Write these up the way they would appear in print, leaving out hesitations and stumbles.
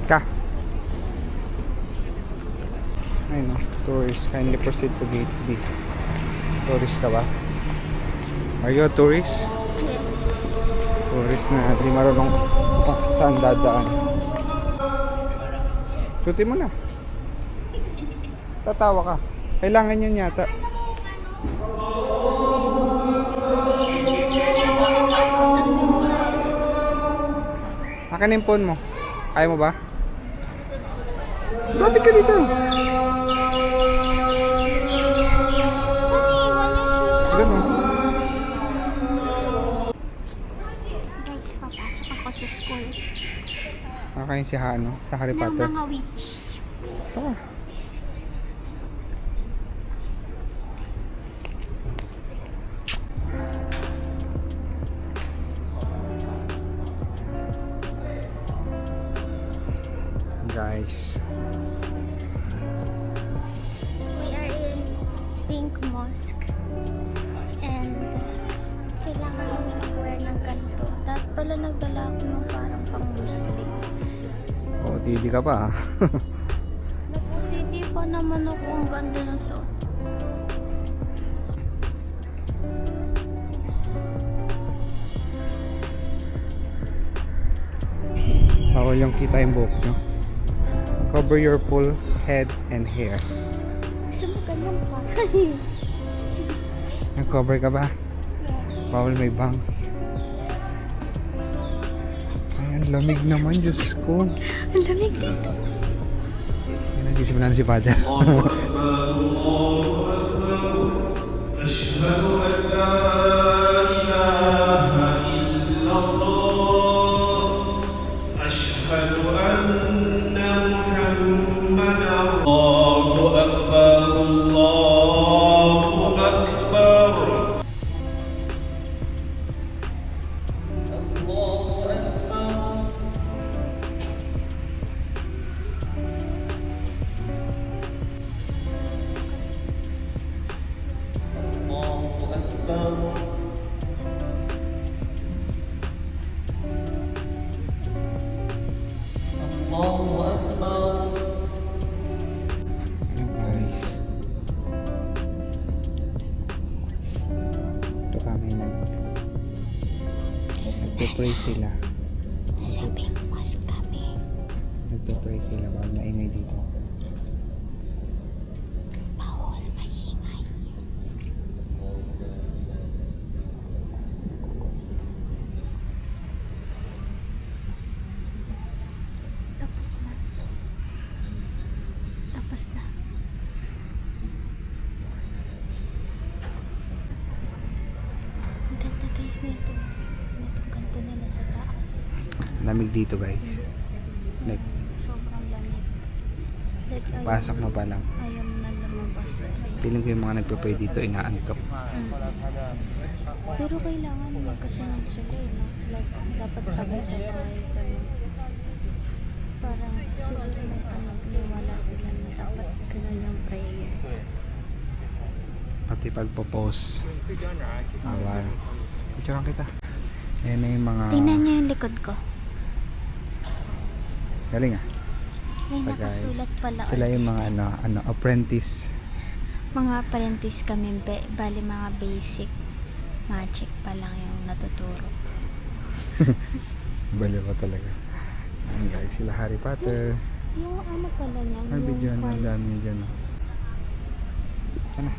Ka. Ayun no, tourist. Kindly proceed to gate B. Tourist ka ba? Are you a tourist? Yes. Tourist na di marunong kung saan dadaan. Suti mo na. Tatawa ka. Kailangan yan yata. Akin yung phone mo. Kaya mo ba? Grabe ka dito. Gano'n. Guys, papasok ako sa school. Kakain si Hano sa Harry Ng Potter. mga witch. Ito ka. Guys, We are in Pink Mosque. And kailangan mag-wear ng ganito. Dapat pala nagdala ako ng parang pang-Muslim. oh, tidi ka pa. Hindi pa naman ako ang ganda ng suot. Bawal yung kita yung buhok nyo. Cover your full head and hair. Gusto mo ganyan pa? Nag-cover ka ba? Yes. Bawal may bangs. Ay, ang lamig naman, Diyos ko. Ang lamig dito. Yan, nagisip na si Father. أشهد أن لا إله إلا الله أشهد أن محمدا الله أكبر الله أكبر الله أكبر الله أكبر الله أكبر Ayun guys. Ito kami nagpe-pray sila. Nasa Pink Mosque kami. Nagpe-pray sila. Bawal maingay dito. Bawal maingay. Tapos na. Tapos na. Ang ganda guys nito. Itong ganito nila sa taas. Lamig dito guys. Like, Sobrang lamig. Like, pasok mo pa lang. ayaw na lumabas kasi. Feeling ko yung mga nagpe-pray dito inaantok. Pero kailangan magkasunod sila eh, no? Like, dapat sabay-sabay. Parang siguro may panagniwala sila na dapat ganun yung prayer. Pati pagpo-post. Bawal. Picturean kita. Ayan na yung mga... Tingnan niyo yung likod ko. Galing ah. May So, guys, nakasulat pala. Sila yung mga artista. apprentice. Mga apprentice kami, bali mga basic magic pa lang yung natuturo. Bali pa talaga. Ayan guys, sila Harry Potter. Yung ano pala niya, Ay, video na ang dami dyan. Sana.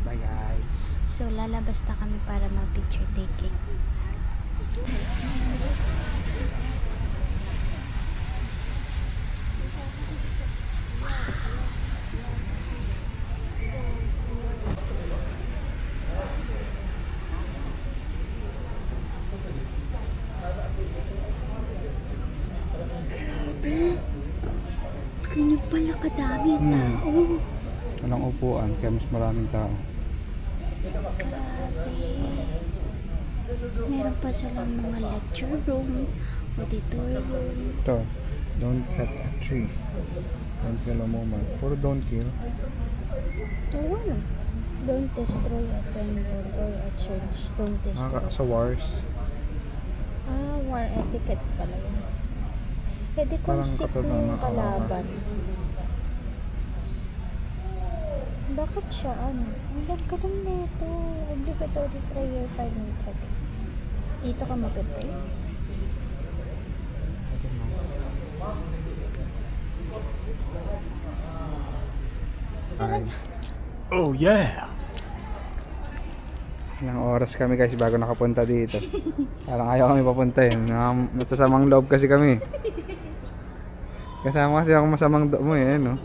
Bye guys. So, lalabas na kami para mag-picture taking. Ganyan pala kadami tao. Walang upuan, kaya mas maraming tao. Grabe. Meron pa silang mga lecture room, auditorium. Ito, don't cut a tree. Don't kill a moment. Puro don't kill. Wala. Don't destroy a temple or a church. Don't destroy. Sa wars. War etiquette pala yun. Pwede kong Parang sick katulad na yung ng kalaban. Bakit siya ano? Alam ka lang neto. Obligatory prayer 5 minutes a day. Dito ka mag-pray. Oh yeah. Ilang oras kami guys bago nakapunta dito. Parang ayaw kami papunta eh. Masasamang loob kasi kami. Kasama kasi ako masamang loob mo eh, no?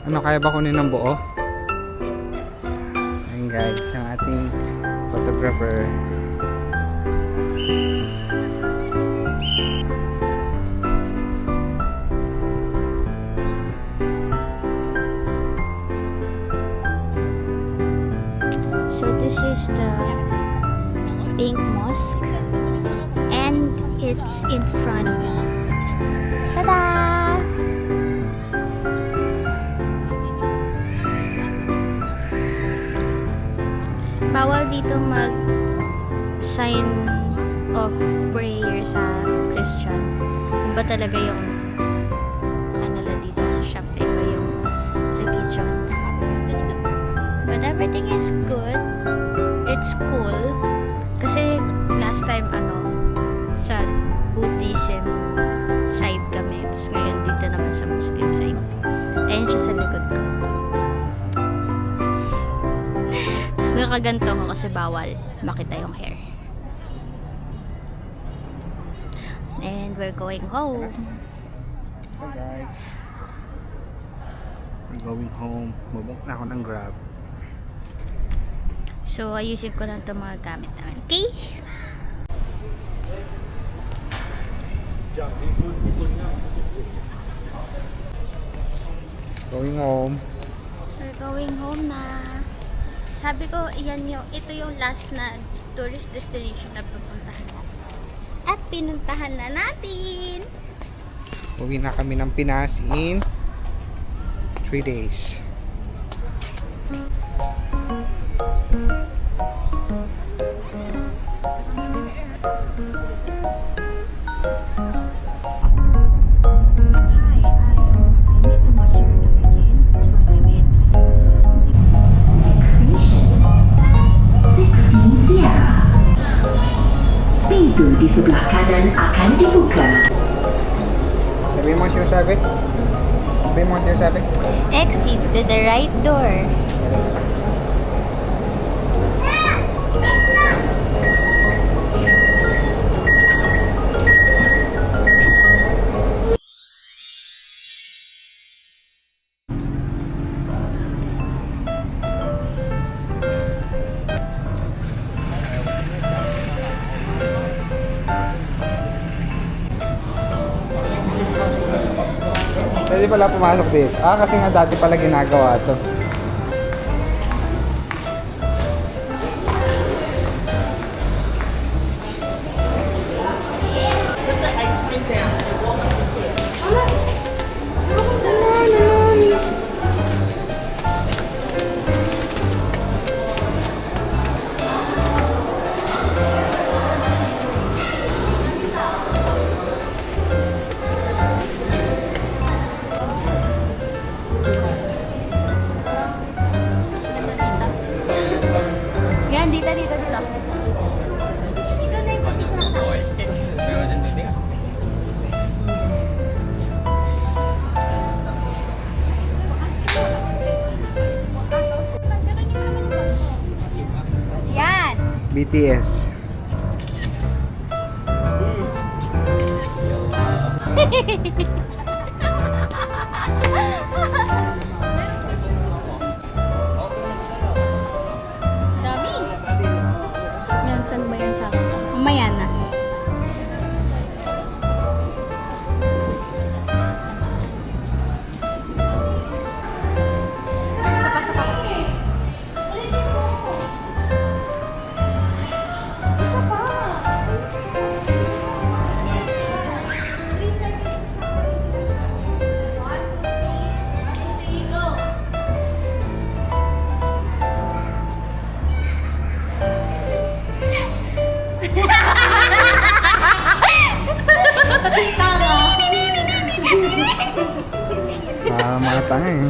Ano, kaya ba kunin ng buo? Ayun guys, yung ating photographer. So this is the Pink Mosque and it's in front. Ta-da! Bawal dito mag sign of prayer sa Christian. Iba talaga yung ano lang dito kasi syempre iba yung religion. But everything is good. It's cool. Kasi last time sa Buddhism side kami. Tapos ngayon dito naman sa Muslim side. Ayun siya sa likod ko. Tapos nakaganto ko kasi bawal makita yung hair. And we're going home. Hi guys. We're going home. Mabok na ako ng Grab. So, ayusin ko lang itong mga gamit namin. Okay? Going home. We're going home na. Sabi ko, ito yung last na tourist destination na pupuntahan. At pinuntahan na natin! Uwi na kami ng Pinas in 3 days. Pintu di sebelah kanan akan dibuka. Sabi mo ang sinasabi? Sabi mo ang sinasabi? Exit to the right door. Pwede pala pumasok dito. Kasi nga dati pala ginagawa to. Put the ice cream down and walk up the stairs. BTS. Dami. Yan, saan ba yan sa akin? Mamaya na. Papasok ako. Mga tanga eh.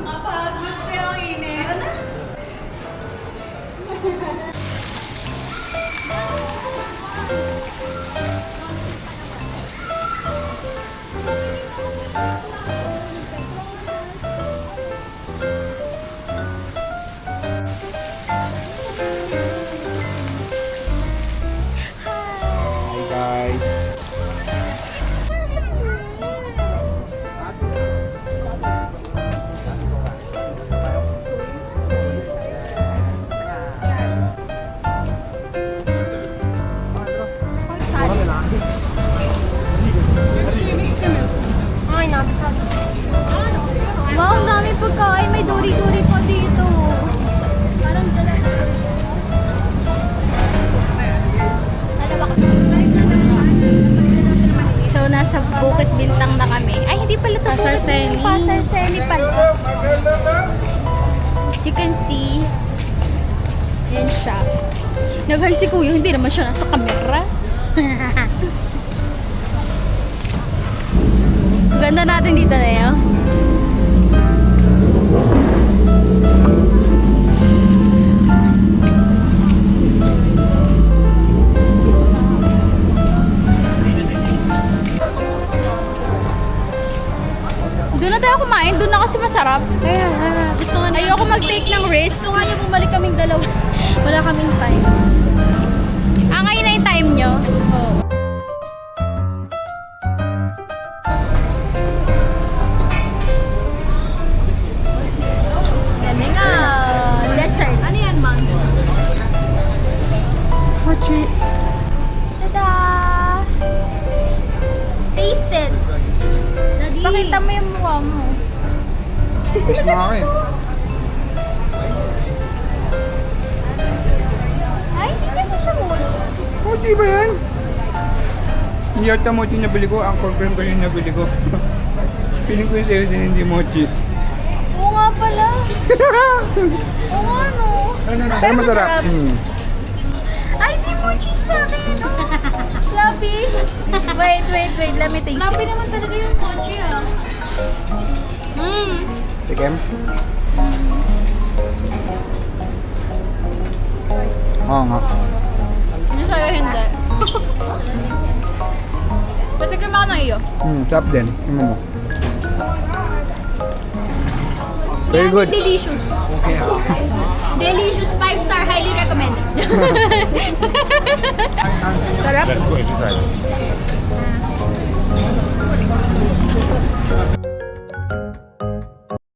Kapagod ko yung init. Hi guys. Ay, napasal. Wow, ang dami pagkain. May duri-duri pa dito. Parang dala. So, nasa Bukit Bintang na kami. Ay, hindi pala ito. Pasar Seni. Pasar Seni pala. As you can see, yun siya. Nag-hi si Kuya, hindi naman siya nasa camera. Ganda natin dito na yun. Doon na tayo kumain, doon na kasi masarap. Kaya nga, gusto nga na. Ayoko mag-take ng risk. Gusto nga niya bumalik kaming dalawa. Wala kaming time. Ngayon na yung time nyo. Oo. Galing dessert. Ano yan, Mangs? Mochi. Tada! Taste it. Daddy. Pakita mo yung mukha mo. Mas mga eh. Ay, hindi naman siya mochi. Mochi ba yan? Hindi yata mochi na bili ko. Ang confirm ko yung nabili ko. Feeling ko yung sa'yo din hindi mochi. Oo nga pala. Oo nga no. Pero masarap. Ay, di mochi sa akin. Labi. Wait. Let me taste Lapi it. naman talaga yung mochi ah. Tikem? Oo nga. Yung sa'yo hindi. Patikim ako ng iyo. Sarap din. Tingnan mo. Very good. Delicious. Delicious. 5-star. Highly recommended. Sarap.